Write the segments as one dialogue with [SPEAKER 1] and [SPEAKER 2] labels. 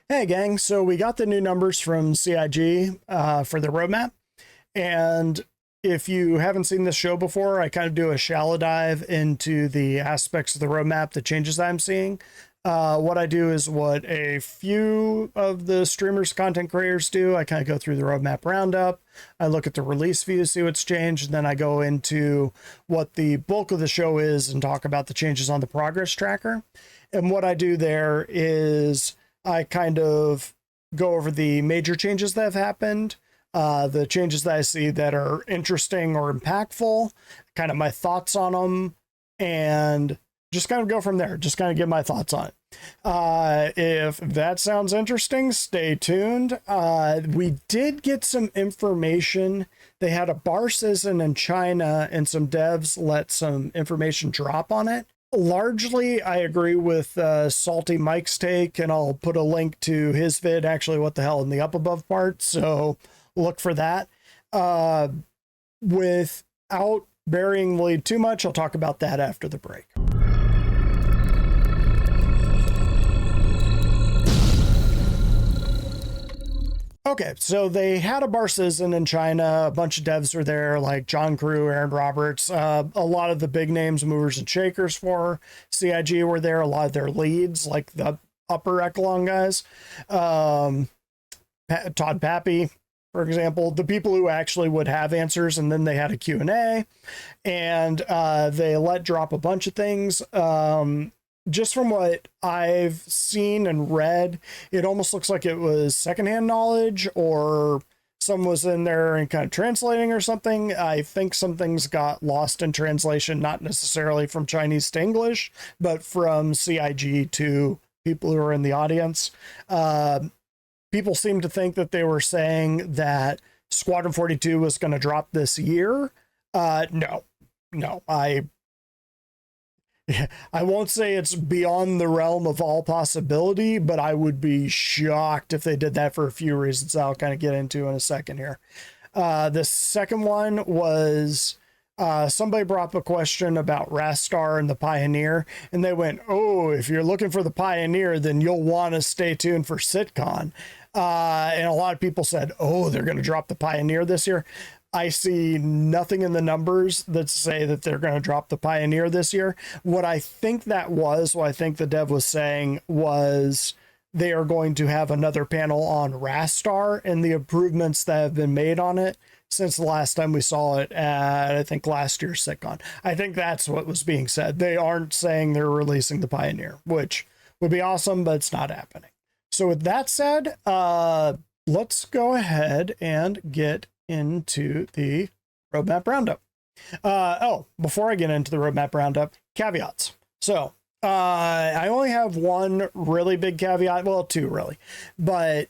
[SPEAKER 1] Hey gang, so we got the new numbers from CIG for the roadmap, and if you haven't seen this show before, I kind of do a shallow dive into the aspects of the roadmap, the changes I'm seeing. What I do is what a few of the streamers, content creators do. I kind of go through the roadmap roundup. I look at the release view, see what's changed, and then I go into what the bulk of the show is and talk about the changes on the progress tracker. And what I do there is I kind of go over the major changes that have happened, the changes that I see that are interesting or impactful, kind of my thoughts on them, and just kind of go from there. Just kind of give my thoughts on it. If that sounds interesting, stay tuned. We did get some information. They had a bar season in China, and some devs let some information drop on it. Largely, I agree with Salty Mike's take, and I'll put a link to his vid, actually, what the hell, in the up above part, so look for that. Without burying the lead too much, I'll talk about that after the break. Okay, so they had a bar season in China. A bunch of devs were there, like John Crew, Aaron Roberts. A lot of the big names, movers and shakers for CIG were there. A lot of their leads, like the upper echelon guys. Todd Pappy, for example, the people who actually would have answers, and then they had a Q&A, and they let drop a bunch of things. Just from what I've seen and read, it almost looks like it was secondhand knowledge, or someone was in there and kind of translating or something. I think some things got lost in translation, not necessarily from Chinese to English, but from CIG to people who are in the audience. People seem to think that they were saying that Squadron 42 was going to drop this year. No, I won't say it's beyond the realm of all possibility, but I would be shocked if they did that for a few reasons I'll kind of get into in a second here. The second one was somebody brought up a question about Rastar and the Pioneer, and they went, oh, if you're looking for the Pioneer, then you'll want to stay tuned for SitCon. And a lot of people said, oh, they're going to drop the Pioneer this year. I see nothing in the numbers that say that they're going to drop the Pioneer this year. What I think what I think the dev was saying was they are going to have another panel on Rastar and the improvements that have been made on it since the last time we saw it at, I think, last year's SitCon. I think that's what was being said. They aren't saying they're releasing the Pioneer, which would be awesome, but it's not happening. So with that said, let's go ahead and get into the roadmap roundup. Before I get into the roadmap roundup, caveats. So I only have one really big caveat, well, two really, but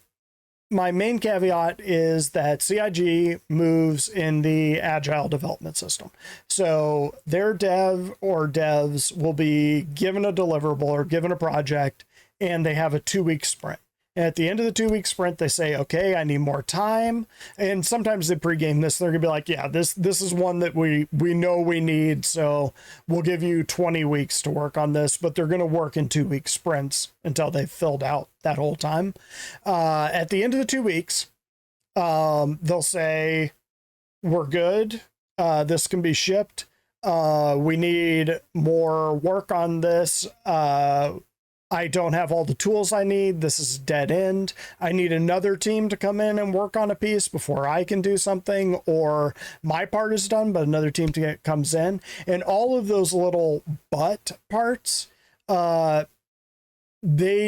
[SPEAKER 1] my main caveat is that CIG moves in the agile development system. So their dev or devs will be given a deliverable or given a project, and they have a 2-week sprint. And at the end of the 2-week sprint, they say, okay, I need more time. And sometimes they pregame this. They're going to be like, yeah, this is one that we know we need. So we'll give you 20 weeks to work on this. But they're going to work in 2-week sprints until they've filled out that whole time. At the end of the 2 weeks, they'll say, we're good. This can be shipped. We need more work on this. I don't have all the tools I need. This is dead end. I need another team to come in and work on a piece before I can do something, or my part is done, but another team comes in. And all of those little but parts, they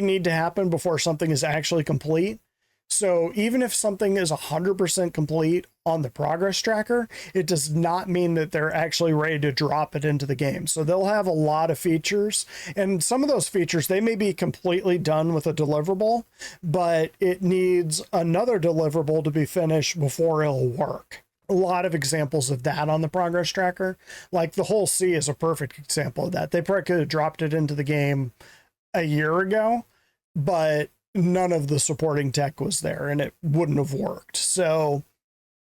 [SPEAKER 1] need to happen before something is actually complete. So even if something is 100% complete on the progress tracker, it does not mean that they're actually ready to drop it into the game. So they'll have a lot of features, and some of those features, they may be completely done with a deliverable, but it needs another deliverable to be finished before it'll work. A lot of examples of that on the progress tracker. Like the whole C is a perfect example of that. They probably could have dropped it into the game a year ago, but none of the supporting tech was there and it wouldn't have worked. So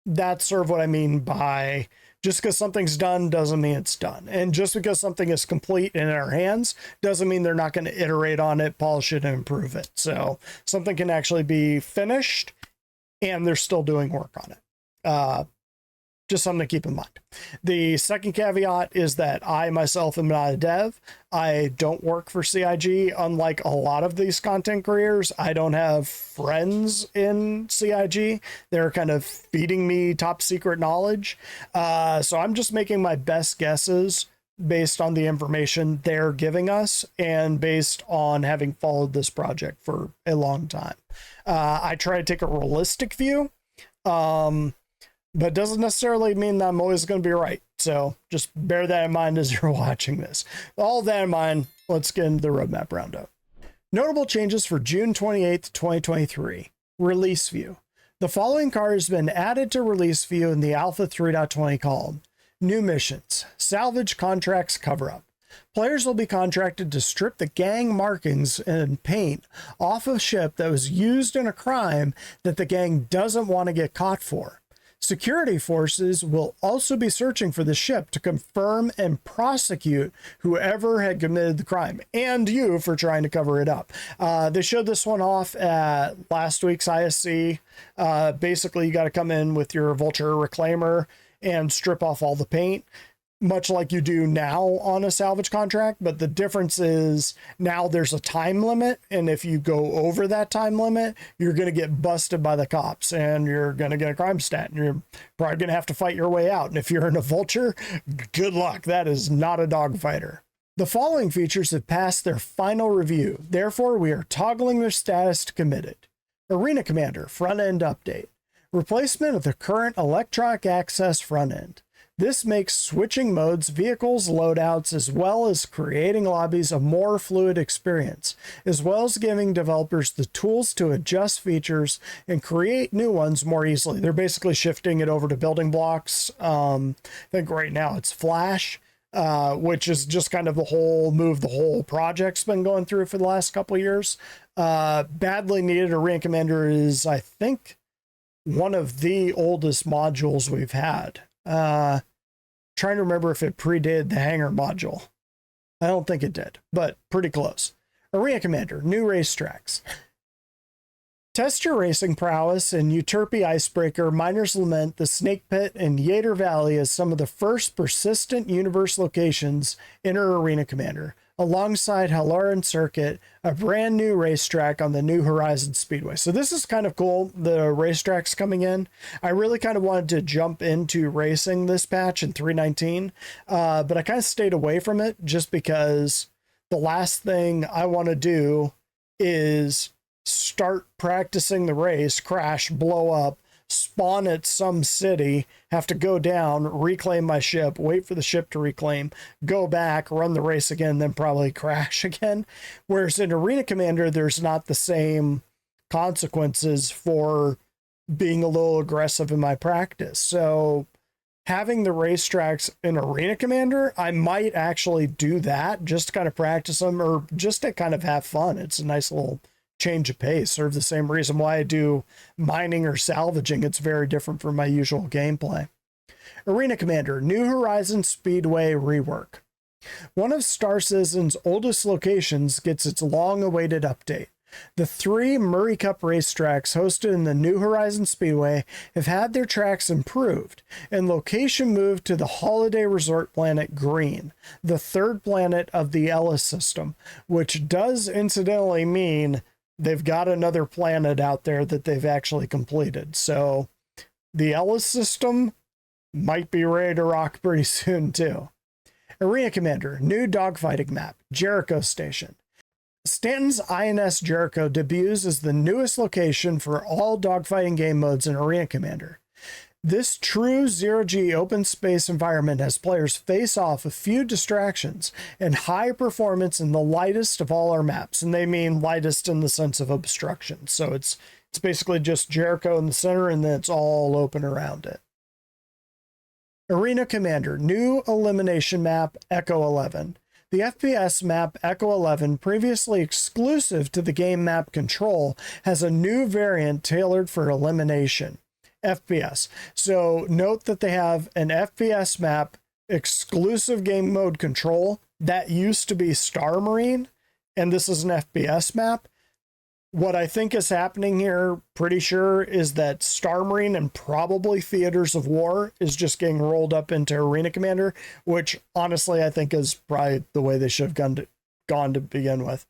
[SPEAKER 1] that's sort of what I mean by Just because something's done doesn't mean it's done. And just because something is complete in our hands doesn't mean they're not going to iterate on it, polish it, and improve it. So something can actually be finished and they're still doing work on it. Just something to keep in mind. The second caveat is that I myself am not a dev. I don't work for CIG. Unlike a lot of these content creators, I don't have friends in CIG. They're kind of feeding me top secret knowledge. So I'm just making my best guesses based on the information they're giving us and based on having followed this project for a long time. I try to take a realistic view. But doesn't necessarily mean that I'm always going to be right. So just bear that in mind as you're watching this. All that in mind, let's get into the roadmap roundup. Notable changes for June 28th, 2023. Release view. The following card has been added to release view in the Alpha 3.20 column. New missions. Salvage contracts cover-up. Players will be contracted to strip the gang markings and paint off a ship that was used in a crime that the gang doesn't want to get caught for. Security forces will also be searching for the ship to confirm and prosecute whoever had committed the crime and you for trying to cover it up. They showed this one off at last week's ISC. Basically, you got to come in with your Vulture Reclaimer and strip off all the paint, much like you do now on a salvage contract. But the difference is now there's a time limit. And if you go over that time limit, you're going to get busted by the cops and you're going to get a crime stat and you're probably going to have to fight your way out. And if you're in a Vulture, good luck. That is not a dogfighter. The following features have passed their final review. Therefore, we are toggling their status to committed. Arena Commander front end update. Replacement of the current electronic access front end. This makes switching modes, vehicles, loadouts, as well as creating lobbies a more fluid experience, as well as giving developers the tools to adjust features and create new ones more easily. They're basically shifting it over to building blocks. I think right now it's Flash, which is just kind of the whole project's been going through for the last couple of years. Badly needed. Arena Commander is, I think, one of the oldest modules we've had. Trying to remember if it predated the hangar module. I don't think it did, but pretty close. Arena Commander, new racetracks. Test your racing prowess in Euterpe Icebreaker, Miner's Lament, the Snake Pit, and Yater Valley as some of the first persistent universe locations in our Arena Commander, alongside Halloran Circuit, a brand new racetrack on the New Horizons Speedway. So this is kind of cool, the racetracks coming in. I really kind of wanted to jump into racing this patch in 3.19, but I kind of stayed away from it just because the last thing I want to do is start practicing the race, crash, blow up, spawn at some city, have to go down, reclaim my ship, wait for the ship to reclaim, go back, run the race again, then probably crash again. Whereas in Arena Commander, there's not the same consequences for being a little aggressive in my practice. So having the racetracks in Arena Commander, I might actually do that just to kind of practice them or just to kind of have fun. It's a nice little change of pace. Serve the same reason why I do mining or salvaging. It's very different from my usual gameplay. Arena Commander, New Horizons Speedway rework. One of Star Citizen's oldest locations gets its long-awaited update. The 3 Murray Cup racetracks hosted in the New Horizons Speedway have had their tracks improved and location moved to the holiday resort planet Green, the 3rd planet of the Ellis system, which does incidentally mean they've got another planet out there that they've actually completed. So the Ellis system might be ready to rock pretty soon too. Arena Commander, new dogfighting map, Jericho Station. Stanton's INS Jericho debuts as the newest location for all dogfighting game modes in Arena Commander. This true zero-G open space environment has players face off a few distractions and high performance in the lightest of all our maps. And they mean lightest in the sense of obstruction. So it's basically just Jericho in the center and then it's all open around it. Arena Commander, new elimination map, Echo 11. The FPS map Echo 11, previously exclusive to the game map Control, has a new variant tailored for elimination. FPS. So note that they have an FPS map, exclusive game mode control. That used to be Star Marine, and this is an FPS map. What I think is happening here, pretty sure, is that Star Marine and probably Theaters of War is just getting rolled up into Arena Commander, which honestly I think is probably the way they should have gone to begin with.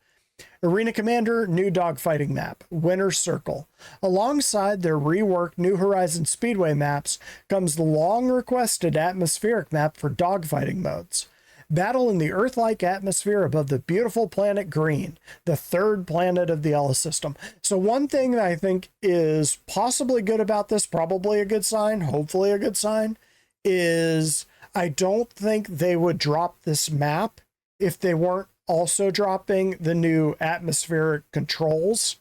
[SPEAKER 1] Arena Commander, new dogfighting map, Winner's Circle. Alongside their reworked New Horizons Speedway maps comes the long-requested atmospheric map for dogfighting modes. Battle in the Earth-like atmosphere above the beautiful planet Green, the third planet of the Ellis system. So one thing that I think is possibly good about this, probably a good sign, hopefully a good sign, is I don't think they would drop this map if they weren't also dropping the new atmospheric controls.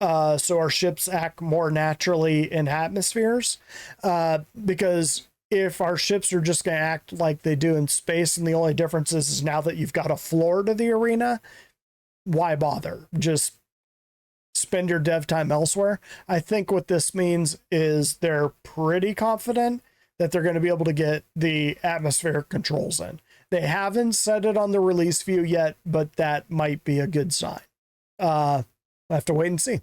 [SPEAKER 1] So our ships act more naturally in atmospheres. Because if our ships are just going to act like they do in space, and the only difference is now that you've got a floor to the arena, why bother? Just spend your dev time elsewhere. I think what this means is they're pretty confident that they're going to be able to get the atmospheric controls in. They haven't said it on the release view yet, but that might be a good sign. I'll have to wait and see.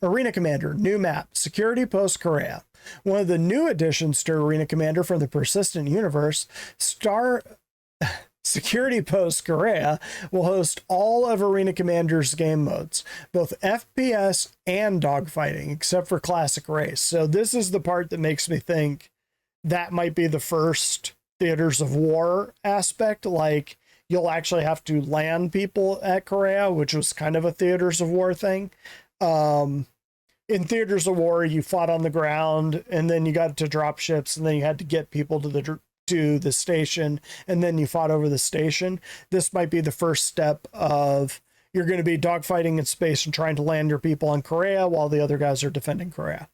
[SPEAKER 1] Arena Commander, new map, Security Post Korea. One of the new additions to Arena Commander from the Persistent Universe, Security Post Korea will host all of Arena Commander's game modes, both FPS and dogfighting, except for Classic Race. So this is the part that makes me think that might be the first Theaters of War aspect. Like, you'll actually have to land people at Korea, which was kind of a Theaters of War thing. In Theaters of War, you fought on the ground, and then you got to drop ships, and then you had to get people to the station, and then you fought over the station. This might be the first step of you're going to be dogfighting in space and trying to land your people on Korea while the other guys are defending Korea,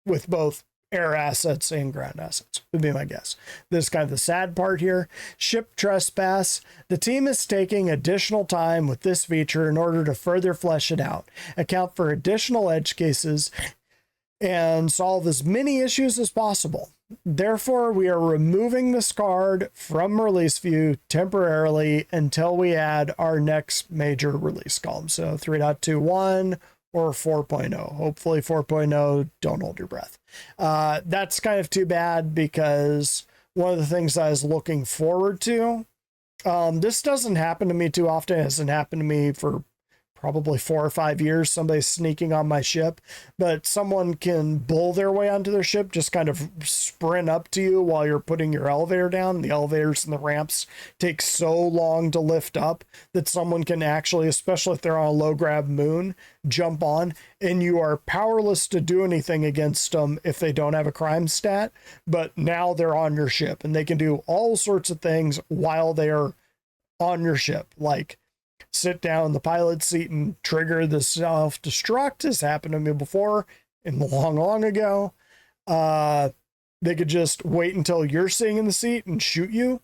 [SPEAKER 1] with both air assets and ground assets, would be my guess. This is kind of the sad part here. Ship trespass. The team is taking additional time with this feature in order to further flesh it out, account for additional edge cases, and solve as many issues as possible. Therefore, we are removing this card from release view temporarily until we add our next major release column. So 3.21 or 4.0. Hopefully 4.0, don't hold your breath. That's kind of too bad, because one of the things I was looking forward to, this doesn't happen to me too often. It hasn't happened to me for probably 4 or 5 years. Somebody's sneaking on my ship, but someone can bull their way onto their ship, just kind of sprint up to you while you're putting your elevator down. The elevators and the ramps take so long to lift up that someone can actually, especially if they're on a low grav moon, jump on, and you are powerless to do anything against them if they don't have a crime stat. But now they're on your ship, and they can do all sorts of things while they are on your ship, like sit down in the pilot seat and trigger the self-destruct. Has happened to me before, in the long ago. They could just wait until you're sitting in the seat and shoot you,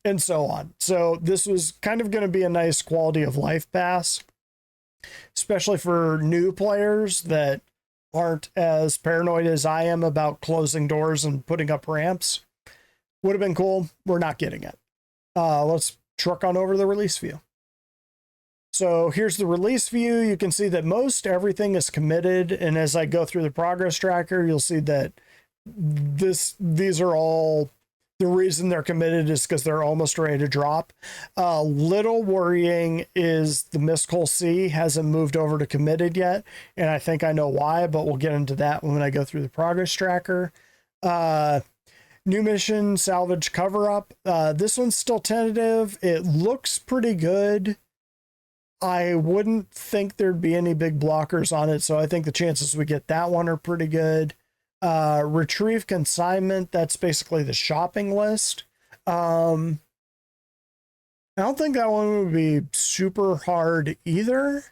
[SPEAKER 1] and so on. So this was kind of going to be a nice quality of life pass, especially for new players that aren't as paranoid as I am about closing doors and putting up ramps. Would have been cool. We're not getting it. Let's truck on over to the release view. So here's the release view. You can see that most everything is committed, and as I go through the progress tracker, you'll see that these are all, the reason they're committed is because they're almost ready to drop. Little worrying is the Miscol C hasn't moved over to committed yet, and I think I know why, but we'll get into that when I go through the progress tracker. New mission, salvage cover up. This one's still tentative. It looks pretty good. I wouldn't think there'd be any big blockers on it, so I think the chances we get that one are pretty good. Retrieve consignment, that's basically the shopping list. I don't think that one would be super hard either.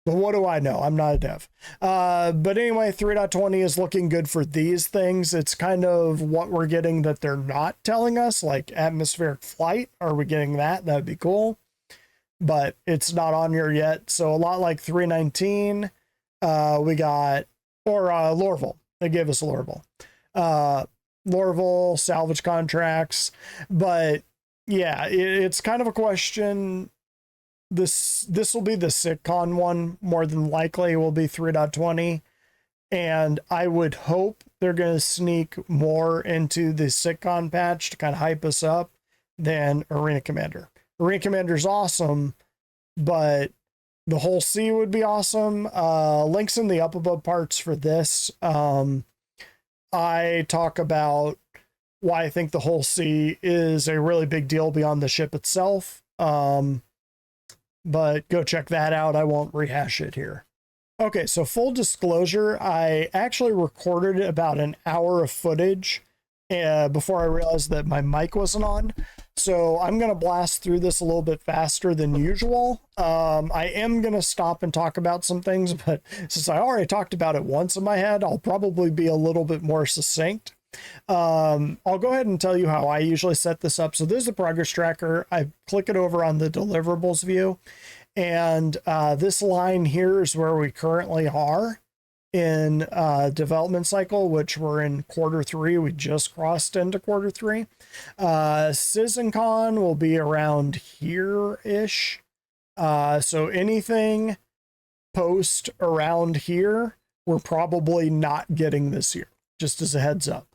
[SPEAKER 1] But what do I know? I'm not a dev. But anyway, 3.20 is looking good for these things. It's kind of what we're getting that they're not telling us, like atmospheric flight. Are we getting that? That'd be cool. But it's not on here yet. So a lot like 3.19, We got, or Lorville. They gave us Lorville. Lorville, salvage contracts. But yeah, it's kind of a question. This will be the SitCon one, more than likely. It will be 3.20. And I would hope they're going to sneak more into the SitCon patch to kind of hype us up than Arena Commander. Arena Commander's awesome, but the whole sea would be awesome. Links in the up above parts for this. I talk about why I think the whole sea is a really big deal beyond the ship itself. But go check that out. I won't rehash it here. Okay, so full disclosure, I actually recorded about an hour of footage before I realized that my mic wasn't on. So I'm going to blast through this a little bit faster than usual. I am going to stop and talk about some things, but since I already talked about it once in my head, I'll probably be a little bit more succinct. I'll go ahead and tell you how I usually set this up. So this is the progress tracker. I click it over on the deliverables view. And this line here is where we currently are in development cycle, which we're in Q3. We just crossed into Q3. CitizenCon will be around here-ish. So anything post around here, we're probably not getting this year, just as a heads up.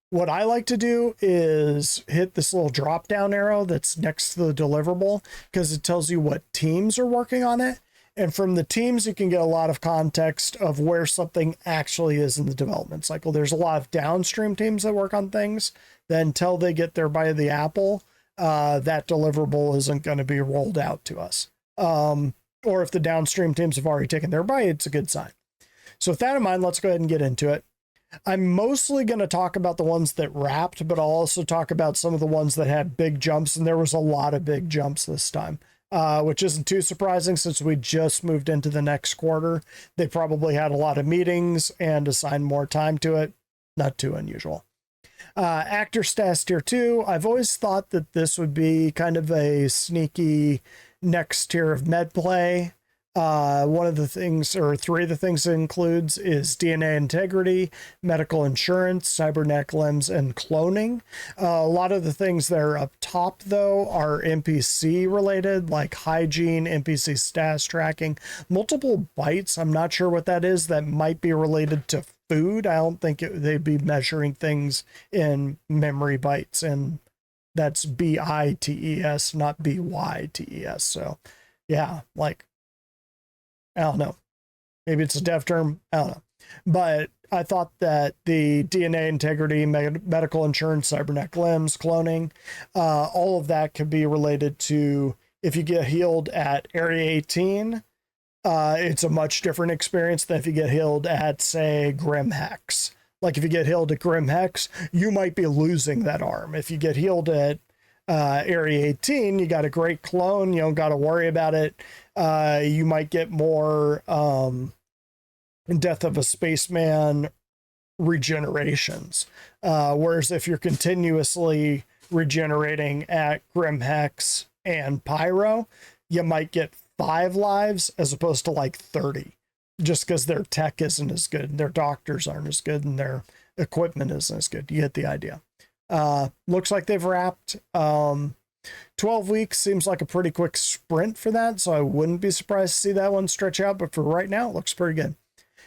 [SPEAKER 1] What I like to do is hit this little drop down arrow that's next to the deliverable, because it tells you what teams are working on it. And from the teams, you can get a lot of context of where something actually is in the development cycle. There's a lot of downstream teams that work on things that until they get their bite of the apple, that deliverable isn't going to be rolled out to us. Or if the downstream teams have already taken their bite, it's a good sign. So with that in mind, let's go ahead and get into it. I'm mostly going to talk about the ones that wrapped, but I'll also talk about some of the ones that had big jumps, and there was a lot of big jumps this time, which isn't too surprising since we just moved into the next quarter. They probably had a lot of meetings and assigned more time to it. Not too unusual. Actor stats tier 2. I've always thought that this would be kind of a sneaky next tier of med play. One of the things, or three of the things it includes, is DNA integrity, medical insurance, cybernetic limbs, and cloning. A lot of the things that are up top, though, are NPC related, like hygiene, NPC status tracking, multiple bytes. I'm not sure what that is. That might be related to food. I don't think they'd be measuring things in memory bytes, and that's BITES, not BYTES. So, yeah, like, I don't know. Maybe it's a dev term. I don't know. But I thought that the DNA integrity, medical insurance, cybernetic limbs, cloning, all of that could be related to if you get healed at Area 18, it's a much different experience than if you get healed at, say, Grim Hex. Like if you get healed at Grim Hex, you might be losing that arm. If you get healed at Area 18, you got a great clone, you don't got to worry about it. You might get more Death of a Spaceman regenerations, whereas if you're continuously regenerating at Grim Hex and Pyro, you might get 5 lives as opposed to like 30, just because their tech isn't as good, their doctors aren't as good, and their equipment isn't as good. You get the idea. Looks like they've wrapped. 12 weeks seems like a pretty quick sprint for that, so I wouldn't be surprised to see that one stretch out, but for right now, it looks pretty good.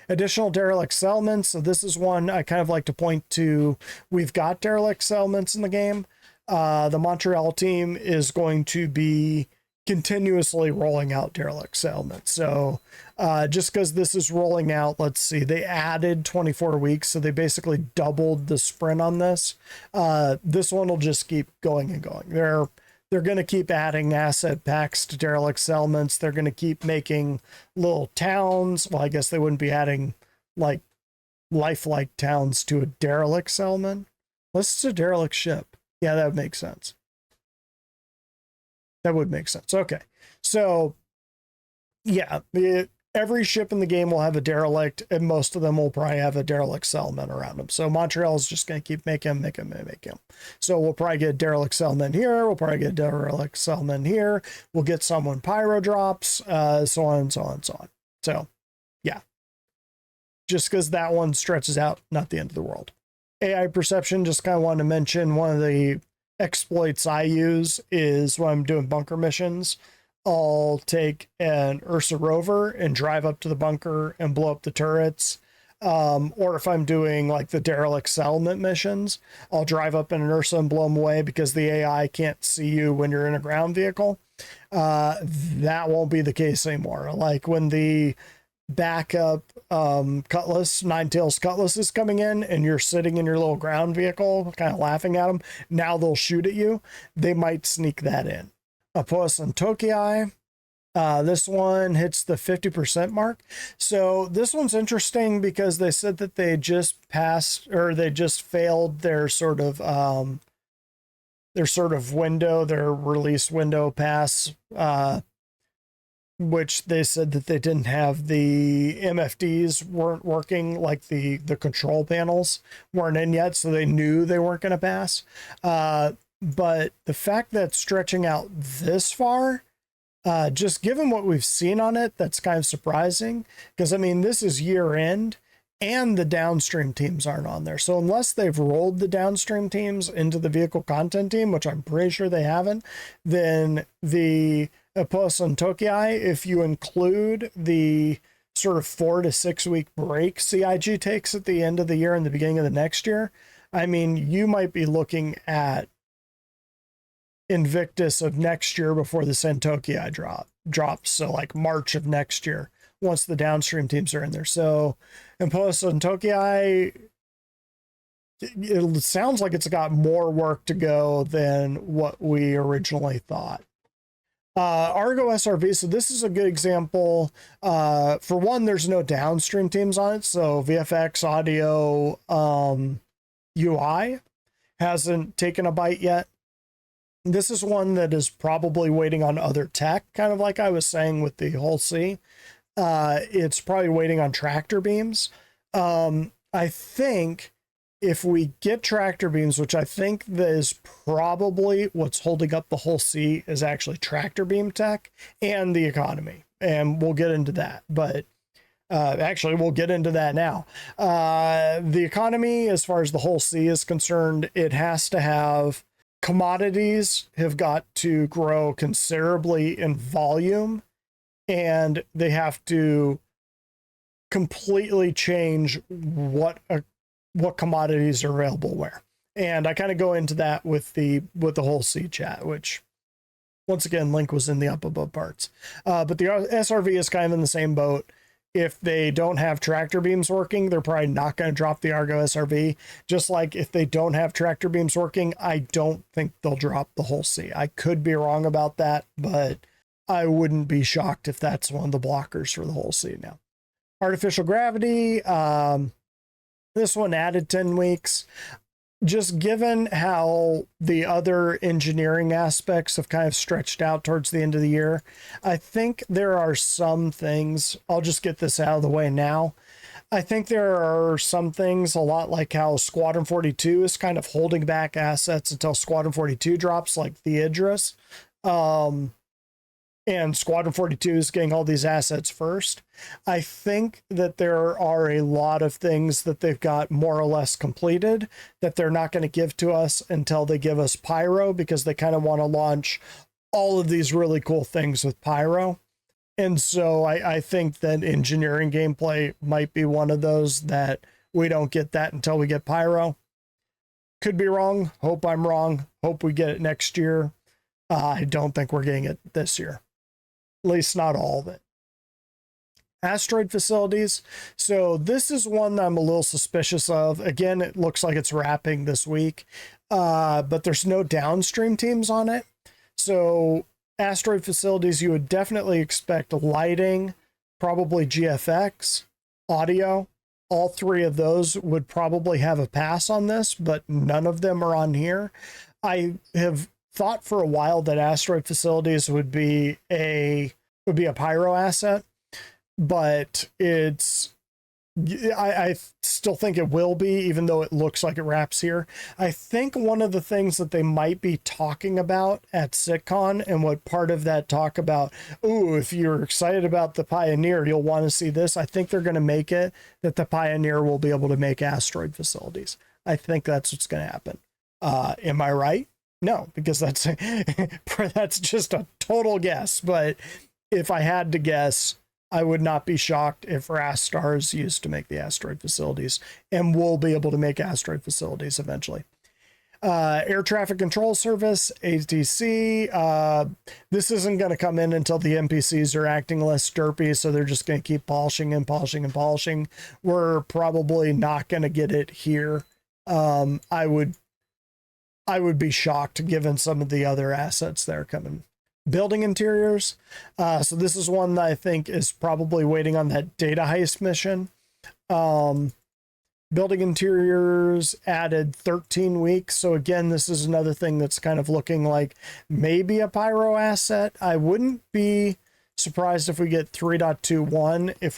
[SPEAKER 1] Additional derelict settlements. So this is one I kind of like to point to. We've got derelict settlements in the game. The Montreal team is going to be continuously rolling out derelict settlements. So just because this is rolling out, let's see, they added 24 weeks, so they basically doubled the sprint on this. This one will just keep going and going. They're going to keep adding asset packs to derelict settlements. They're going to keep making little towns. Well, I guess they wouldn't be adding like lifelike towns to a derelict settlement. Unless it's a derelict ship. Yeah, that would make sense. That would make sense. Okay. So, yeah, every ship in the game will have a derelict, and most of them will probably have a derelict settlement around them. So Montreal is just going to keep making them. So we'll probably get a derelict settlement here. We'll probably get a derelict settlement here. We'll get someone pyro drops, so on and so on and so on. So, yeah. just because that one stretches out, not the end of the world. AI perception, just kind of wanted to mention one of the exploits I use is when I'm doing bunker missions. I'll take an Ursa rover and drive up to the bunker and blow up the turrets. Or if I'm doing like the derelict settlement missions, I'll drive up in an Ursa and blow them away because the AI can't see you when you're in a ground vehicle. That won't be the case anymore. Like when the backup cutlass, Nine Tails cutlass is coming in and you're sitting in your little ground vehicle kind of laughing at them, now they'll shoot at you. They might sneak that in. Apos and Tokii, this one hits the 50% mark. So this one's interesting because they said that they just passed, or they just failed their sort of window, their release window pass, which they said that they didn't have the MFDs weren't working, like the control panels weren't in yet, so they knew they weren't going to pass. But the fact that it's stretching out this far, just given what we've seen on it, that's kind of surprising. Because, I mean, this is year end and the downstream teams aren't on there. So unless they've rolled the downstream teams into the vehicle content team, which I'm pretty sure they haven't, then the Apos and Tokii, if you include the sort of 4 to 6 week break CIG takes at the end of the year and the beginning of the next year, I mean, you might be looking at Invictus of next year before the Sentoki drops. So like March of next year, once the downstream teams are in there. So Impost and Tokii, it sounds like it's got more work to go than what we originally thought. Argo SRV, so this is a good example. For one, there's no downstream teams on it, so VFX, audio, UI hasn't taken a bite yet. This is one that is probably waiting on other tech, kind of like I was saying with the Hull C. It's probably waiting on tractor beams. I think if we get tractor beams, which I think that is probably what's holding up the Hull C, is actually tractor beam tech and the economy. And we'll get into that. But actually, we'll get into that now. The economy, as far as the Hull C is concerned, it has to have commodities have got to grow considerably in volume, and they have to completely change what commodities are available where. And I kind of go into that with the Hull C chat, which once again, link was in the up above parts. But the SRV is kind of in the same boat. If they don't have tractor beams working, they're probably not going to drop the Argo SRV. Just like if they don't have tractor beams working, I don't think they'll drop the Hull C. I could be wrong about that, but I wouldn't be shocked if that's one of the blockers for the Hull C now. Artificial gravity, this one added 10 weeks. Just given how the other engineering aspects have kind of stretched out towards the end of the year, I think there are some things, I'll just get this out of the way now. I think there are some things, a lot like how Squadron 42 is kind of holding back assets until Squadron 42 drops, like the Idris. And Squadron 42 is getting all these assets first. I think that there are a lot of things that they've got more or less completed that they're not going to give to us until they give us Pyro, because they kind of want to launch all of these really cool things with Pyro. And so I think that engineering gameplay might be one of those that we don't get that until we get Pyro. Could be wrong. Hope I'm wrong. Hope we get it next year. I don't think we're getting it this year. At least not all of it. Asteroid facilities. So this is one that I'm a little suspicious of. Again, it looks like it's wrapping this week, but there's no downstream teams on it. So asteroid facilities, you would definitely expect lighting, probably GFX, audio. All three of those would probably have a pass on this, but none of them are on here. I have thought for a while that asteroid facilities would be a pyro asset, but it's I still think it will be, even though it looks like it wraps here. I think one of the things that they might be talking about at SitCon, and what part of that talk about, ooh, if you're excited about the Pioneer, you'll want to see this. I think they're going to make it that the Pioneer will be able to make asteroid facilities. I think that's what's going to happen. Am I right? No, because that's that's just a total guess. But if I had to guess, I would not be shocked if Rastar is used to make the asteroid facilities, and will be able to make asteroid facilities eventually. Air Traffic Control Service, ATC. This isn't going to come in until the NPCs are acting less derpy, so they're just going to keep polishing and polishing and polishing. We're probably not going to get it here. I would be shocked given some of the other assets that are coming. Building interiors. So this is one that I think is probably waiting on that data heist mission. Building interiors added 13 weeks. So again, this is another thing that's kind of looking like maybe a pyro asset. I wouldn't be surprised if we get 3.21, if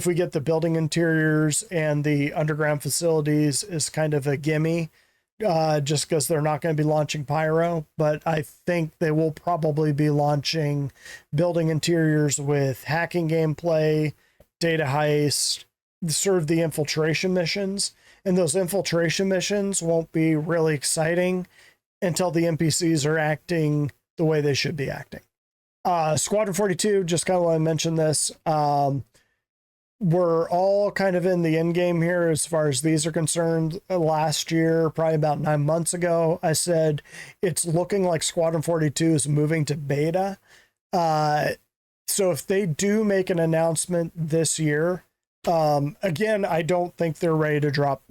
[SPEAKER 1] we get the building interiors and the underground facilities is kind of a gimme. Just because they're not going to be launching pyro, but I think they will probably be launching building interiors with hacking gameplay, data heist, sort of the infiltration missions. And those infiltration missions won't be really exciting until the NPCs are acting the way they should be acting. Squadron 42, just kind of want to mention this. We're all kind of in the end game here as far as these are concerned. Last year, probably about 9 months ago, I said it's looking like Squadron 42 is moving to beta. So if they do make an announcement this year, again, I don't think they're ready to drop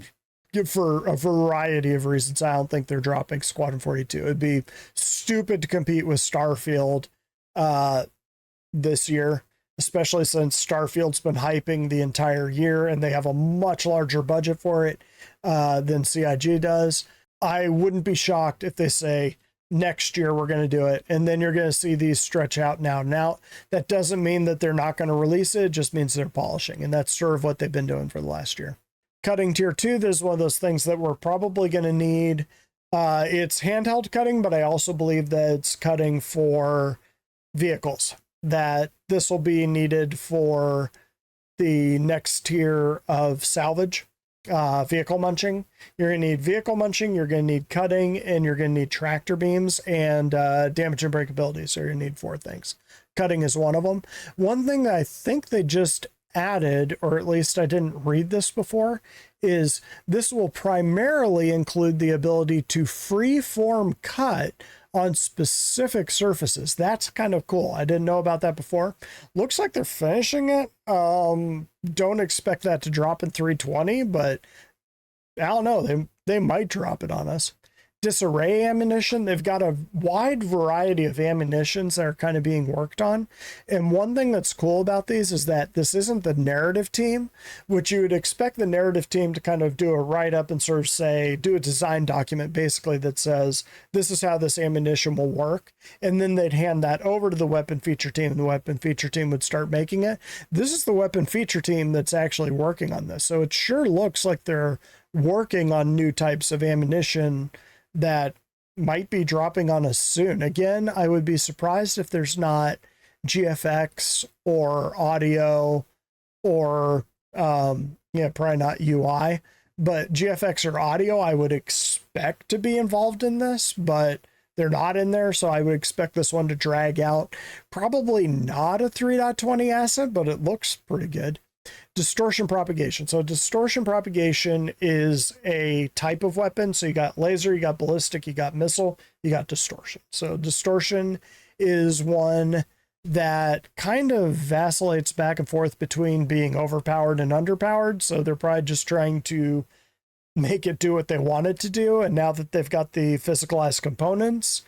[SPEAKER 1] for a variety of reasons. I don't think they're dropping Squadron 42. It'd be stupid to compete with Starfield this year, especially since Starfield's been hyping the entire year and they have a much larger budget for it than CIG does. I wouldn't be shocked if they say next year we're going to do it, and then you're going to see these stretch out now and out. That doesn't mean that they're not going to release it. It just means they're polishing, and that's sort of what they've been doing for the last year. Cutting tier 2, this is one of those things that we're probably going to need. It's handheld cutting, but I also believe that it's cutting for vehicles, that this will be needed for the next tier of salvage, vehicle munching. You're going to need vehicle munching, you're going to need cutting, and you're going to need tractor beams and damage and breakability. So you're going to need 4 things. Cutting is one of them. One thing that I think they just added, or at least I didn't read this before, is this will primarily include the ability to freeform cut on specific surfaces. That's kind of cool. I didn't know about that before. Looks like they're finishing it. Don't expect that to drop in 320, but I don't know. They might drop it on us. Disarray ammunition. They've got a wide variety of ammunitions that are kind of being worked on. And one thing that's cool about these is that this isn't the narrative team, which you would expect the narrative team to kind of do a write-up and sort of say, do a design document basically that says, this is how this ammunition will work. And then they'd hand that over to the weapon feature team, and the weapon feature team would start making it. This is the weapon feature team that's actually working on this. So it sure looks like they're working on new types of ammunition that might be dropping on us soon. Again, I would be surprised if there's not GFX or audio or, probably not UI, but GFX or audio, I would expect to be involved in this, but they're not in there. So I would expect this one to drag out. Probably not a 3.20 asset, but it looks pretty good. Distortion propagation. So distortion propagation is a type of weapon. So you got laser, you got ballistic, you got missile, you got distortion. So distortion is one that kind of vacillates back and forth between being overpowered and underpowered. So they're probably just trying to make it do what they want it to do. And now that they've got the physicalized components,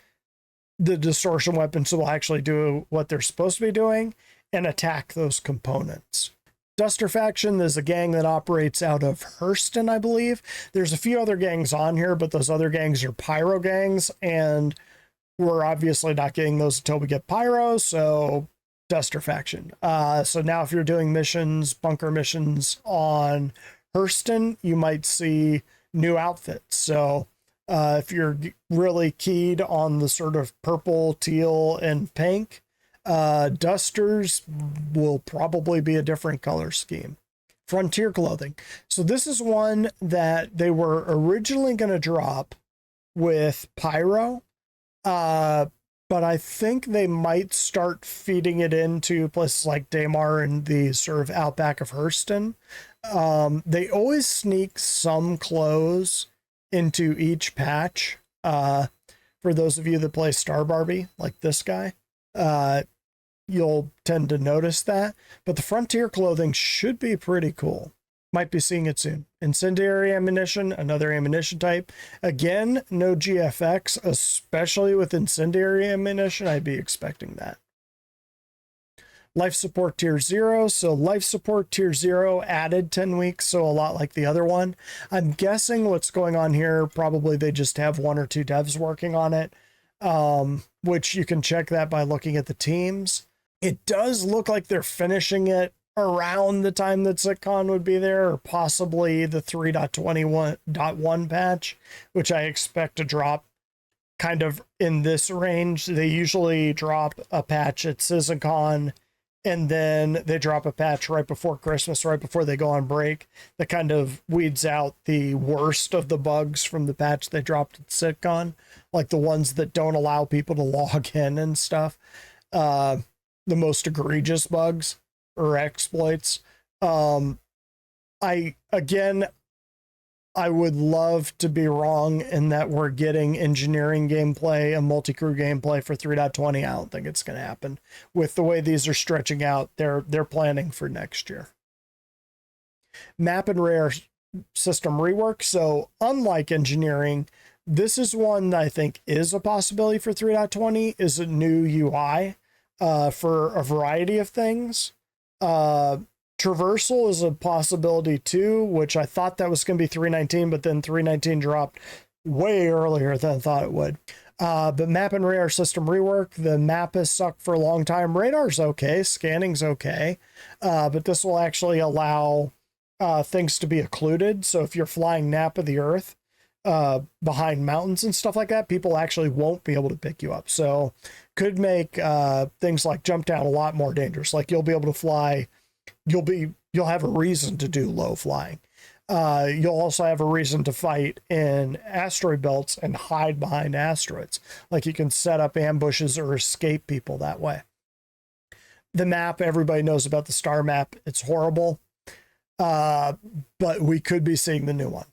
[SPEAKER 1] the distortion weapons will actually do what they're supposed to be doing and attack those components. Duster faction is a gang that operates out of Hurston, I believe. There's a few other gangs on here, but those other gangs are pyro gangs, and we're obviously not getting those until we get pyro, so Duster faction. So now if you're doing missions, bunker missions on Hurston, you might see new outfits. So if you're really keyed on the sort of purple, teal, and pink, Dusters will probably be a different color scheme. Frontier clothing. So this is one that they were originally going to drop with Pyro, but I think they might start feeding it into places like Daymar and the sort of outback of Hurston. They always sneak some clothes into each patch. For those of you that play Star Barbie, like this guy, you'll tend to notice that. But the Frontier clothing should be pretty cool. Might be seeing it soon. Incendiary ammunition, another ammunition type. Again, no GFX, especially with incendiary ammunition. I'd be expecting that. Life support tier 0. So life support tier 0 added 10 weeks. So a lot like the other one. I'm guessing what's going on here, probably they just have 1 or 2 devs working on it, which you can check that by looking at the teams. It does look like they're finishing it around the time that SitCon would be there, or possibly the 3.21.1 patch, which I expect to drop kind of in this range. They usually drop a patch at SysCon, and then they drop a patch right before Christmas, right before they go on break, that kind of weeds out the worst of the bugs from the patch they dropped at SitCon, like the ones that don't allow people to log in and stuff. The most egregious bugs or exploits. I would love to be wrong in that we're getting engineering gameplay and multi-crew gameplay for 3.20. I don't think it's going to happen. With the way these are stretching out, they're planning for next year. Map and rare system rework. So unlike engineering, this is one that I think is a possibility for 3.20, is a new UI for a variety of things. Traversal is a possibility too, which I thought that was going to be 3.19, but then 3.19 dropped way earlier than I thought it would. But map and radar system rework. The map has sucked for a long time. Radar's okay, scanning's okay, but this will actually allow things to be occluded. So if you're flying nap of the earth behind mountains and stuff like that, people actually won't be able to pick you up. So could make things like jump down a lot more dangerous. Like you'll be able to fly, you'll have a reason to do low flying. You'll also have a reason to fight in asteroid belts and hide behind asteroids. Like you can set up ambushes or escape people that way. The map, everybody knows about the star map. It's horrible. But we could be seeing the new one.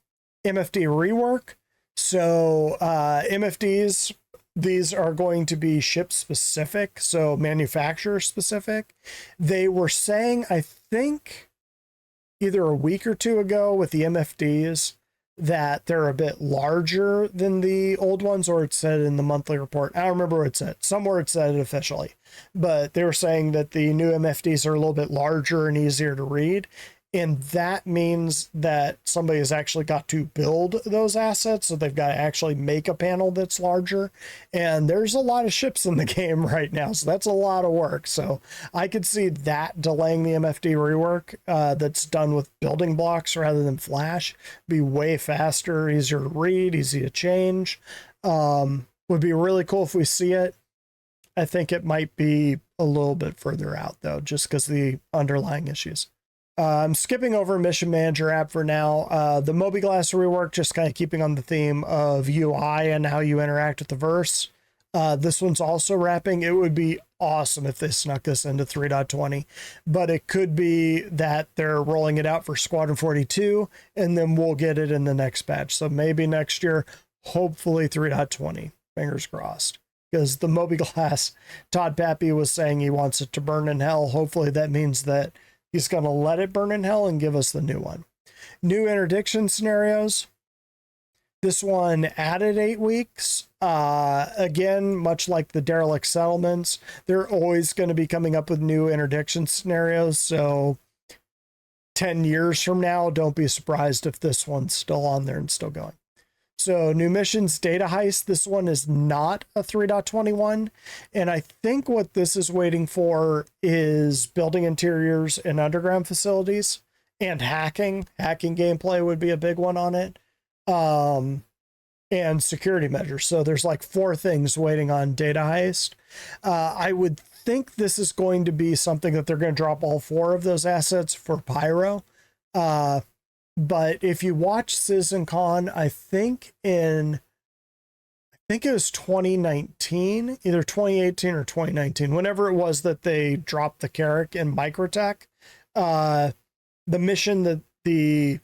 [SPEAKER 1] MFD rework. So MFDs, these are going to be ship specific, so manufacturer specific. They were saying, I think either a week or two ago with the MFDs, that they're a bit larger than the old ones, or it said in the monthly report. I don't remember what it said. Somewhere it said it officially, but they were saying that the new MFDs are a little bit larger and easier to read. And that means that somebody has actually got to build those assets. So they've got to actually make a panel that's larger. And there's a lot of ships in the game right now. So that's a lot of work. So I could see that delaying the MFD rework that's done with building blocks rather than Flash. Be way faster, easier to read, easy to change. Would be really cool if we see it. I think it might be a little bit further out though, just because of the underlying issues. I'm skipping over Mission Manager app for now. The mobiGlas rework, just kind of keeping on the theme of UI and how you interact with the verse. This one's also wrapping. It would be awesome if they snuck this into 3.20, but it could be that they're rolling it out for Squadron 42, and then we'll get it in the next patch. So maybe next year, hopefully 3.20. Fingers crossed. Because the mobiGlas, Todd Pappy was saying he wants it to burn in hell. Hopefully that means that he's going to let it burn in hell and give us the new one. New interdiction scenarios. This one added 8 weeks. Again, much like the derelict settlements, they're always going to be coming up with new interdiction scenarios. So 10 years from now, don't be surprised if this one's still on there and still going. So new missions, data heist. This one is not a 3.21. And I think what this is waiting for is building interiors and underground facilities and hacking. Hacking gameplay would be a big one on it. And security measures. So there's like 4 things waiting on data heist. I would think this is going to be something that they're going to drop all 4 of those assets for Pyro. But if you watch CitizenCon, I think it was 2019, either 2018 or 2019, whenever it was that they dropped the Carrick in Microtech, the mission that the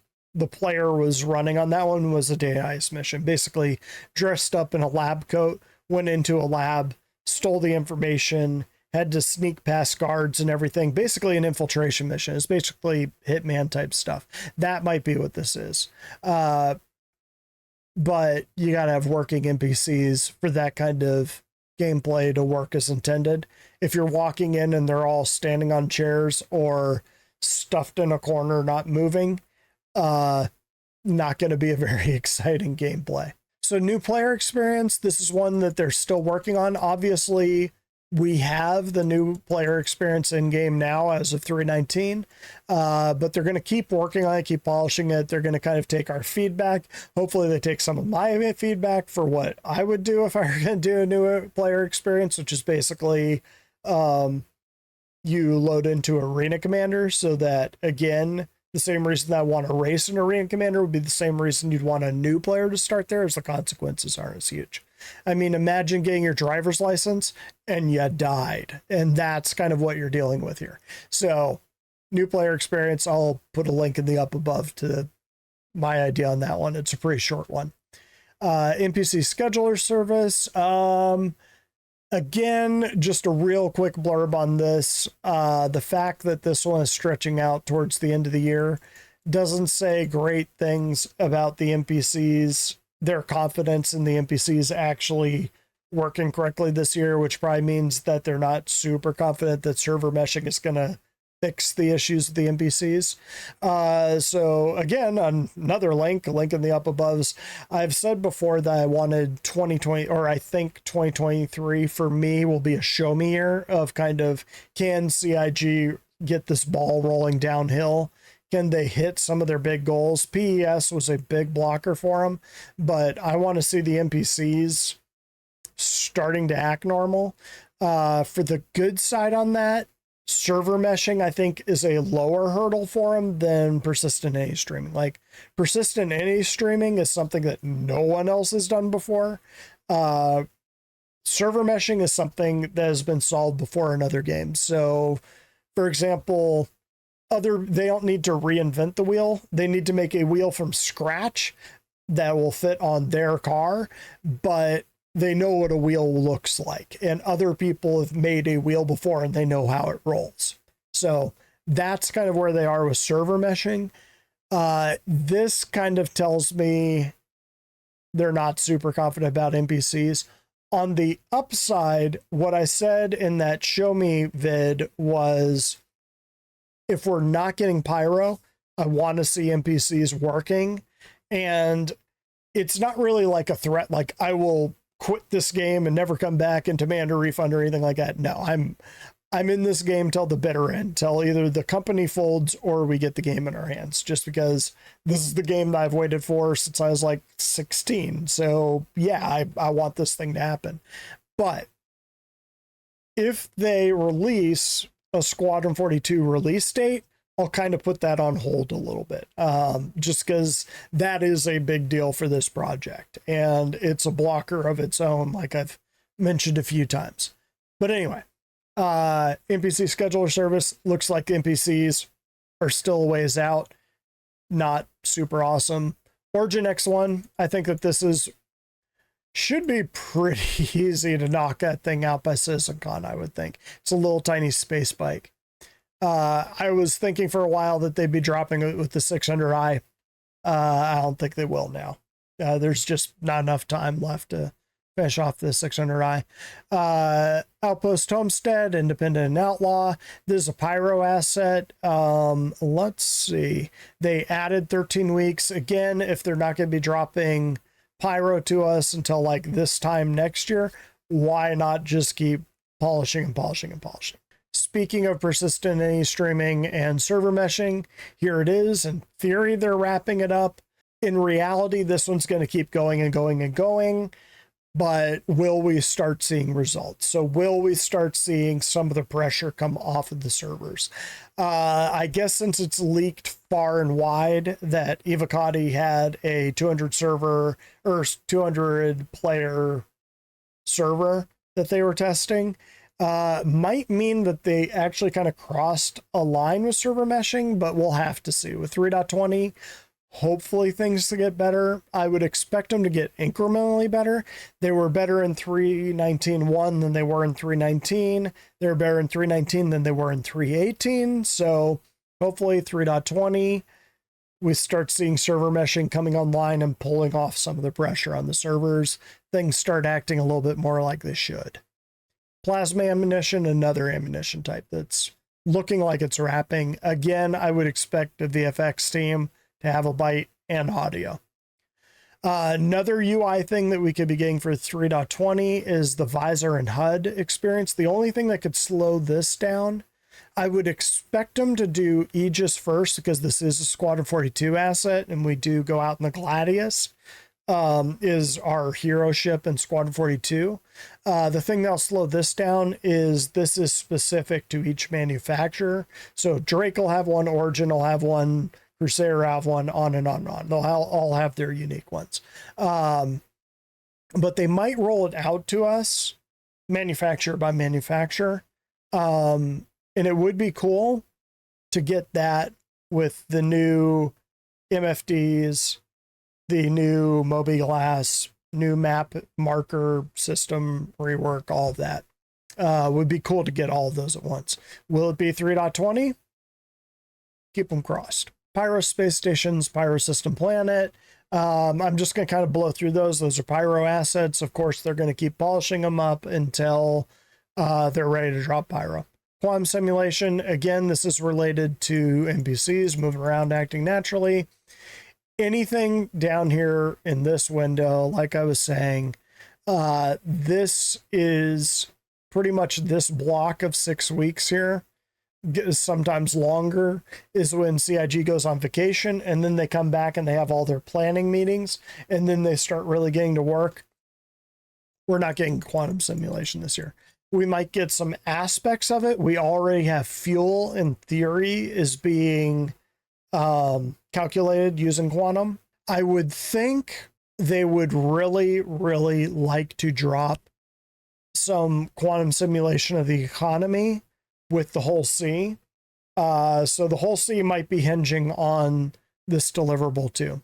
[SPEAKER 1] player was running on that one was a data heist mission. Basically dressed up in a lab coat, went into a lab, stole the information, had to sneak past guards and everything. Basically an infiltration mission. It's basically Hitman type stuff. That might be what this is. But you got to have working NPCs for that kind of gameplay to work as intended. If you're walking in and they're all standing on chairs or stuffed in a corner, not moving, not going to be a very exciting gameplay. So new player experience, this is one that they're still working on. Obviously, we have the new player experience in game now as of 3.19, but they're going to keep working on it, keep polishing it. They're going to kind of take our feedback. Hopefully they take some of my feedback for what I would do if I were going to do a new player experience, which is basically you load into Arena Commander so that, again, the same reason that I want to race an Arena Commander would be the same reason you'd want a new player to start there, as the consequences aren't as huge. I mean, imagine getting your driver's license and you died. And that's kind of what you're dealing with here. So new player experience, I'll put a link in the up above to my idea on that one. It's a pretty short one. NPC scheduler service. Again, just a real quick blurb on this. The fact that this one is stretching out towards the end of the year doesn't say great things about the NPCs, their confidence in the NPCs actually working correctly this year, which probably means that they're not super confident that server meshing is going to fix the issues with the NPCs. So again, another link, a link in the up aboves. I've said before that I wanted 2020, or I think 2023 for me will be a show me year of kind of, can CIG get this ball rolling downhill? Can they hit some of their big goals? PES was a big blocker for them, but I want to see the NPCs starting to act normal. For the good side on that, server meshing, I think, is a lower hurdle for them than persistent NA streaming. Like, persistent NA streaming is something that no one else has done before. Server meshing is something that has been solved before in other games. So, for example, they don't need to reinvent the wheel. They need to make a wheel from scratch that will fit on their car, but they know what a wheel looks like, and other people have made a wheel before and they know how it rolls. So that's kind of where they are with server meshing. This kind of tells me they're not super confident about NPCs. On the upside, what I said in that show me vid was, if we're not getting pyro, I want to see NPCs working. And it's not really like a threat, like I will quit this game and never come back and demand a refund or anything like that. No, I'm in this game till the bitter end, till either the company folds or we get the game in our hands, just because this is the game that I've waited for since I was like 16. So yeah, I want this thing to happen. But if they release a Squadron 42 release date, I'll kind of put that on hold a little bit, just because that is a big deal for this project, and it's a blocker of its own, like I've mentioned a few times. But anyway, NPC scheduler service, looks like NPCs are still a ways out, not super awesome. Origin X1, I think that this should be pretty easy to knock that thing out by CitizenCon, I would think. It's a little tiny space bike. I was thinking for a while that they'd be dropping it with the 600i. I don't think they will now. There's just not enough time left to finish off the 600i. Outpost Homestead, Independent and Outlaw. This is a Pyro asset. Let's see. They added 13 weeks. Again, if they're not going to be dropping pyro to us until like this time next year, why not just keep polishing and polishing and polishing? Speaking of persistent any streaming and server meshing, here it is. In theory, they're wrapping it up. In reality, this one's going to keep going and going and going. But will we start seeing results? So will we start seeing some of the pressure come off of the servers? I guess since it's leaked far and wide that Evocati had a 200 server or 200 player server that they were testing, might mean that they actually kind of crossed a line with server meshing, but we'll have to see. With 3.20, hopefully things to get better. I would expect them to get incrementally better. They were better in 3.19.1 than they were in 3.19. They were better in 3.19 than they were in 3.18. So hopefully 3.20, we start seeing server meshing coming online and pulling off some of the pressure on the servers. Things start acting a little bit more like they should. Plasma ammunition, another ammunition type that's looking like it's wrapping. Again, I would expect the VFX team to have a bite and audio. Another UI thing that we could be getting for 3.20 is the visor and HUD experience. The only thing that could slow this down, I would expect them to do Aegis first because this is a Squadron 42 asset and we do go out in the Gladius, is our hero ship in Squadron 42. The thing that'll slow this down is this is specific to each manufacturer. So Drake will have one, Origin will have one, Crusader have one, on and on and on. They'll all have their unique ones. But they might roll it out to us manufacturer by manufacturer. And it would be cool to get that with the new MFDs, the new Moby Glass, new map marker system rework, all of that. Would be cool to get all of those at once. Will it be 3.20? Keep them crossed. Pyro Space Stations, Pyro System Planet. I'm just going to kind of blow through those. Those are Pyro assets. Of course, they're going to keep polishing them up until they're ready to drop Pyro. Quantum Simulation, again, this is related to NPCs moving around, acting naturally. Anything down here in this window, like I was saying, this is pretty much this block of 6 weeks here, sometimes longer, is when CIG goes on vacation and then they come back and they have all their planning meetings and then they start really getting to work. We're not getting quantum simulation this year. We might get some aspects of it. We already have fuel in theory is being calculated using quantum. I would think they would really, really like to drop some quantum simulation of the economy with the whole sea. So the whole sea might be hinging on this deliverable too.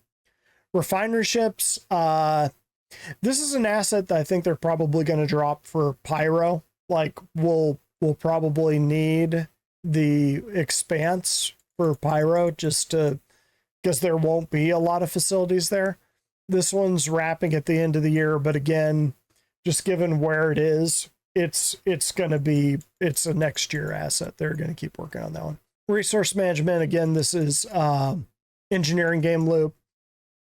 [SPEAKER 1] Refinery ships. This is an asset that I think they're probably going to drop for Pyro. Like we'll probably need the expanse for Pyro just to, because there won't be a lot of facilities there. This one's wrapping at the end of the year, but again, just given where it is, it's a next year asset. They're going to keep working on that one. Resource management, again, this is engineering game loop.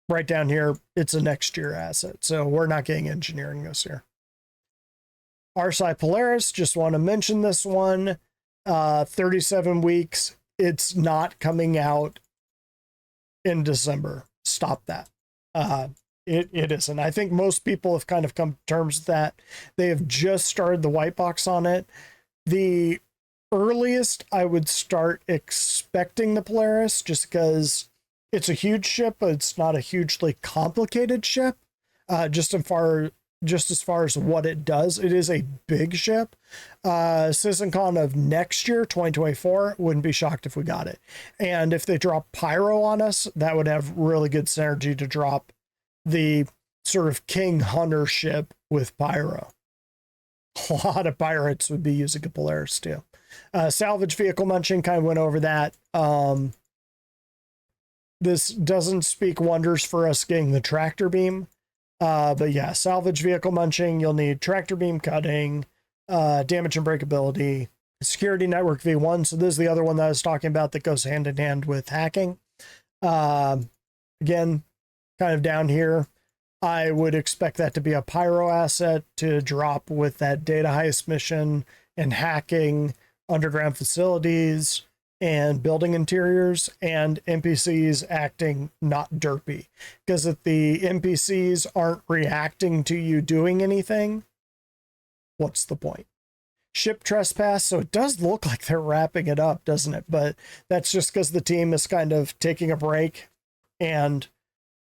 [SPEAKER 1] Right down here, it's a next year asset. So we're not getting engineering this year. RSI Polaris, just want to mention this one. 37 weeks. It's not coming out in December. Stop that. It isn't. I think most people have kind of come to terms with that. They have just started the white box on it. The earliest I would start expecting the Polaris, just because it's a huge ship, but it's not a hugely complicated ship. Just as far as what it does, it is a big ship. CitizenCon of next year, 2024, wouldn't be shocked if we got it. And if they drop Pyro on us, that would have really good synergy to drop the sort of King Hunter ship with Pyro. A lot of pirates would be using a Polaris too. Salvage vehicle munching, kind of went over that. This doesn't speak wonders for us getting the tractor beam. But yeah, salvage vehicle munching, you'll need tractor beam cutting, damage and breakability, security network V1. So this is the other one that I was talking about that goes hand in hand with hacking. Again, kind of down here, I would expect that to be a pyro asset to drop with that data heist mission and hacking underground facilities and building interiors, and NPCs acting not derpy. Because if the NPCs aren't reacting to you doing anything, what's the point? Ship trespass, so it does look like they're wrapping it up, doesn't it? But that's just because the team is kind of taking a break and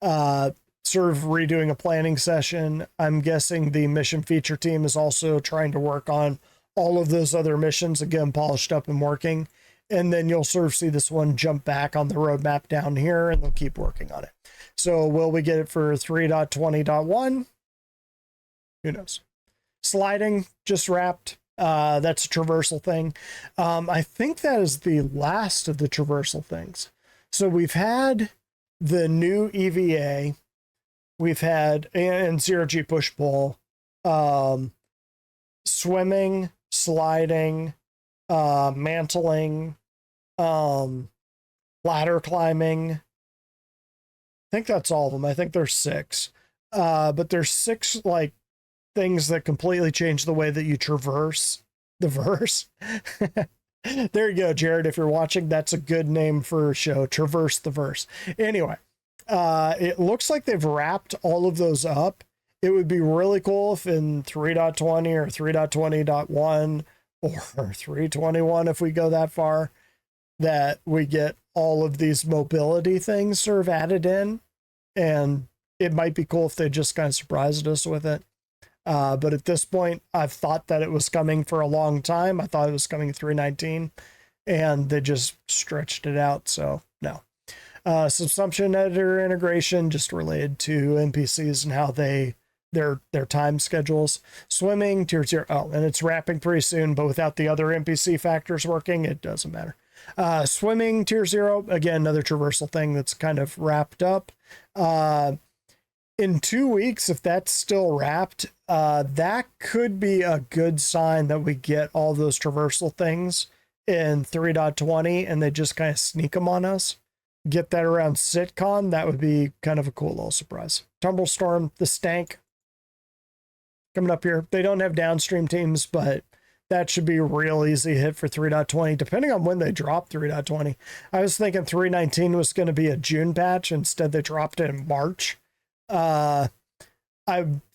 [SPEAKER 1] sort of redoing a planning session. I'm guessing the mission feature team is also trying to work on all of those other missions, again, polished up and working. And then you'll sort of see this one jump back on the roadmap down here, and they'll keep working on it. So will we get it for 3.20.1? Who knows? Sliding just wrapped. That's a traversal thing. I think that is the last of the traversal things. So we've had the new EVA. We've had and zero G push pull, swimming, sliding, mantling, ladder climbing. I think that's all of them. I think there's 6. But there's 6 like things that completely change the way that you traverse the verse. There you go, Jared. If you're watching, that's a good name for a show. Traverse the verse. Anyway, it looks like they've wrapped all of those up. It would be really cool if in 3.20 or 3.20.1 or 3.21, if we go that far, that we get all of these mobility things sort of added in. And it might be cool if they just kind of surprised us with it. But at this point, I've thought that it was coming for a long time. I thought it was coming 3.19, and they just stretched it out. So no. Subsumption editor integration, just related to NPCs and how their time schedules. Swimming, tier 0. Oh, and it's wrapping pretty soon, but without the other NPC factors working, it doesn't matter. Swimming, tier 0. Again, another traversal thing that's kind of wrapped up. In 2 weeks, if that's still wrapped, that could be a good sign that we get all those traversal things in 3.20 and they just kind of sneak them on us. Get that around SitCon, that would be kind of a cool little surprise. Tumblestorm, the stank, coming up here. They don't have downstream teams, but that should be a real easy hit for 3.20, depending on when they drop 3.20. I was thinking 3.19 was going to be a June patch. Instead, they dropped it in March. I'm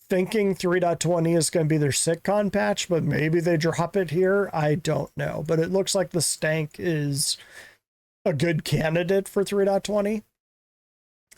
[SPEAKER 1] thinking 3.20 is going to be their SitCon patch, but maybe they drop it here. I don't know, but it looks like the stank is a good candidate for 3.20.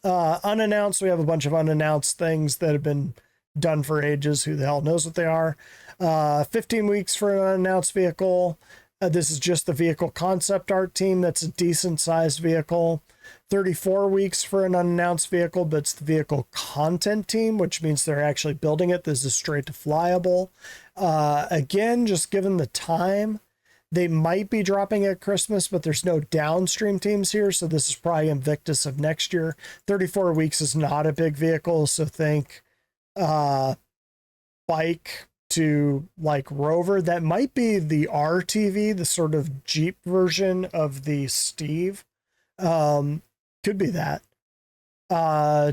[SPEAKER 1] Unannounced, we have a bunch of unannounced things that have been done for ages. Who the hell knows what they are? 15 weeks for an unannounced vehicle. This is just the vehicle concept art team. That's a decent sized vehicle. 34 weeks for an unannounced vehicle, but it's the vehicle content team, which means they're actually building it. This is straight to flyable. Again, just given the time, they might be dropping at Christmas, but there's no downstream teams here, so this is probably Invictus of next year. 34 weeks is not a big vehicle, so think bike to like Rover. That might be the RTV, the sort of Jeep version of the Steve. Could be that.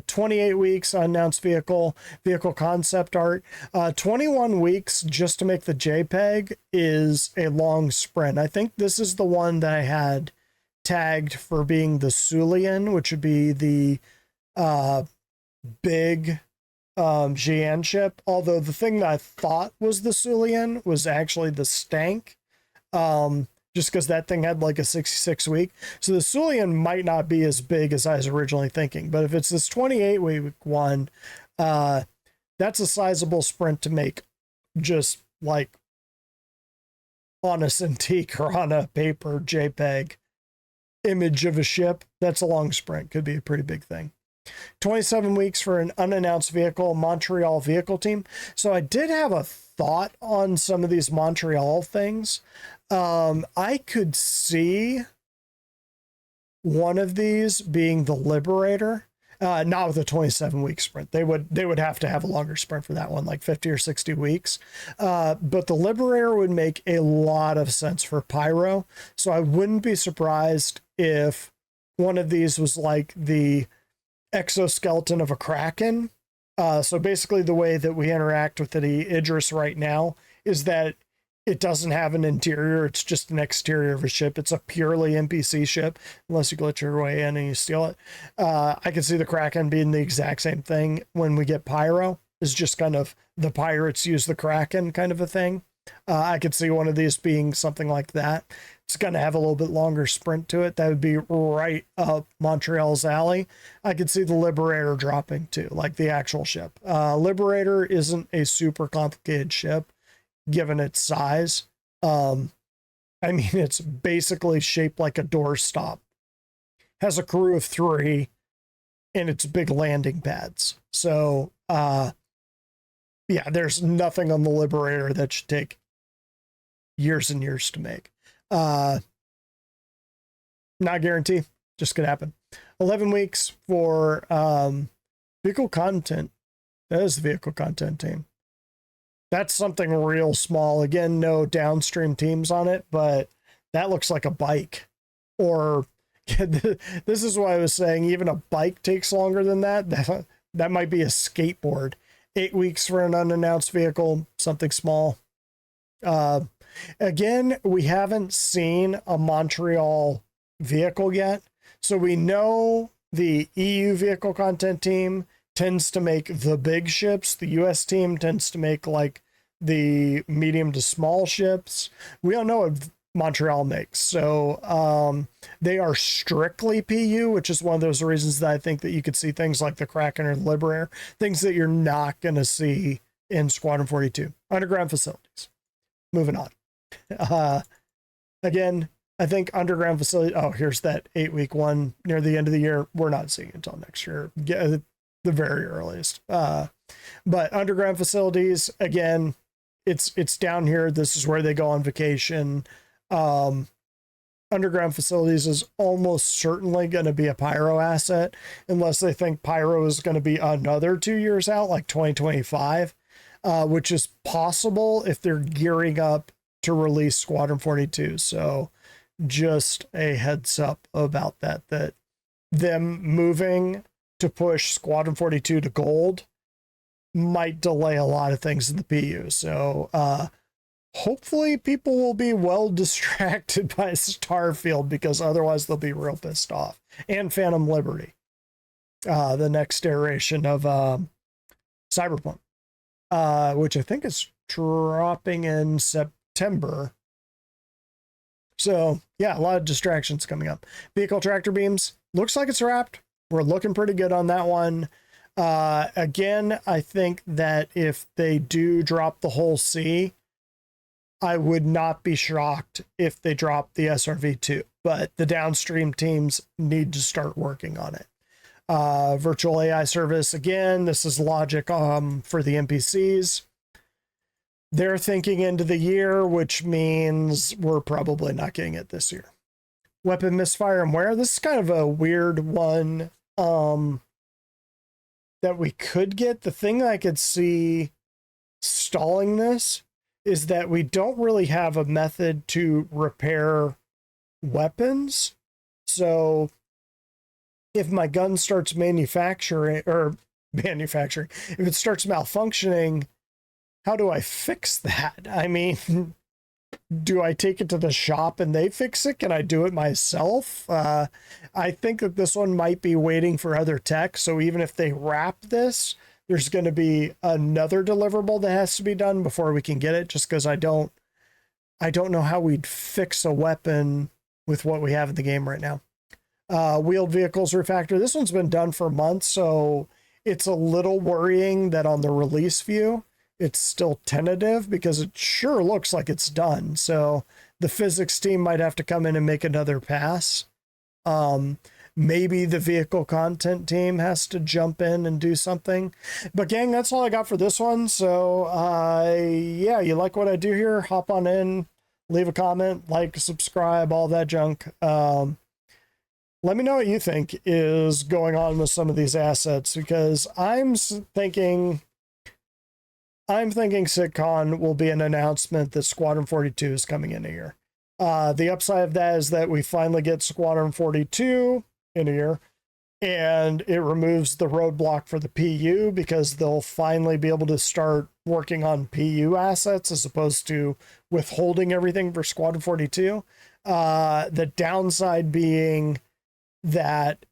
[SPEAKER 1] 28 weeks unannounced vehicle concept art. 21 weeks just to make the JPEG is a long sprint. I think this is the one that I had tagged for being the Sulian, which would be the big GN ship. Although the thing that I thought was the Sulian was actually the Stank. Just because that thing had like a 66 week. So the Sulian might not be as big as I was originally thinking. But if it's this 28 week one, that's a sizable sprint to make just like on a Cintiq or on a paper JPEG image of a ship. That's a long sprint. Could be a pretty big thing. 27 weeks for an unannounced vehicle, Montreal vehicle team. So I did have a thought on some of these Montreal things. I could see one of these being the Liberator, not with a 27-week sprint. They would have to have a longer sprint for that one, like 50 or 60 weeks. But the Liberator would make a lot of sense for Pyro. So I wouldn't be surprised if one of these was like the exoskeleton of a Kraken So basically the way that we interact with the Idris right now is that it doesn't have an interior. It's just an exterior of a ship. It's a purely NPC ship, unless you glitch your way in and you steal it. I can see the Kraken being the exact same thing when we get Pyro. It's just kind of the pirates use the Kraken kind of a thing. I could see one of these being something like that. It's going to have a little bit longer sprint to it. That would be right up Montreal's alley. I could see the Liberator dropping too, like the actual ship. Liberator isn't a super complicated ship given its size. I mean, it's basically shaped like a doorstop. Has a crew of 3 and it's big landing pads. So, yeah, there's nothing on the Liberator that should take years and years to make. Not guarantee, just could happen. 11 weeks for vehicle content. That is the vehicle content team. That's something real small. Again, no downstream teams on it, but that looks like a bike. Or this is why I was saying even a bike takes longer than that. That might be a skateboard. 8 weeks for an unannounced vehicle, something small. Again, we haven't seen a Montreal vehicle yet. So we know the EU vehicle content team tends to make the big ships. The US team tends to make like the medium to small ships. We don't know what Montreal makes. So they are strictly PU, which is one of those reasons that I think that you could see things like the Kraken or the Liberator, things that you're not going to see in Squadron 42. Underground facilities. Moving on. Again, I think underground facility. Oh, here's that 8-week one near the end of the year. We're not seeing it until next year, the very earliest. But underground facilities, again, it's down here. This is where they go on vacation. Underground facilities is almost certainly going to be a Pyro asset, unless they think Pyro is going to be another 2 years out, like 2025, which is possible if they're gearing up to release Squadron 42. So just a heads up about that them moving to push Squadron 42 to gold might delay a lot of things in the PU. So hopefully people will be well distracted by Starfield, because otherwise they'll be real pissed off. And Phantom Liberty, the next iteration of Cyberpunk, which I think is dropping in September. So yeah, a lot of distractions coming up. Vehicle tractor beams, looks like it's wrapped. We're looking pretty good on that one. Again, I think that if they do drop the whole C, I would not be shocked if they drop the SRV2, but the downstream teams need to start working on it. Virtual AI service, again, this is logic for the NPCs. They're thinking into the year, which means we're probably not getting it this year. Weapon misfire and wear, this is kind of a weird one that we could get. The thing I could see stalling this is that we don't really have a method to repair weapons. So if my gun starts manufacturing, if it starts malfunctioning, how do I fix that? I mean, do I take it to the shop and they fix it? Can I do it myself? I think that this one might be waiting for other tech. So even if they wrap this, there's going to be another deliverable that has to be done before we can get it, just because I don't know how we'd fix a weapon with what we have in the game right now. Wheeled vehicles refactor. This one's been done for months, so it's a little worrying that on the release view, it's still tentative, because it sure looks like it's done. So the physics team might have to come in and make another pass. Maybe the vehicle content team has to jump in and do something. But gang, that's all I got for this one. So yeah, you like what I do here? Hop on in, leave a comment, like, subscribe, all that junk. Let me know what you think is going on with some of these assets, because I'm thinking SitCon will be an announcement that Squadron 42 is coming in a year. The upside of that is that we finally get Squadron 42 in a year, and it removes the roadblock for the PU because they'll finally be able to start working on PU assets as opposed to withholding everything for Squadron 42. The downside being that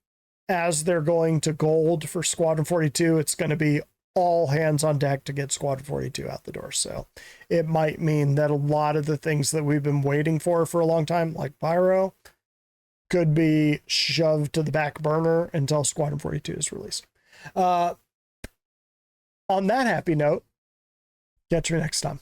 [SPEAKER 1] as they're going to gold for Squadron 42, it's going to be all hands on deck to get Squadron 42 out the door. So it might mean that a lot of the things that we've been waiting for a long time, like Pyro, could be shoved to the back burner until Squadron 42 is released. On that happy note, catch you next time.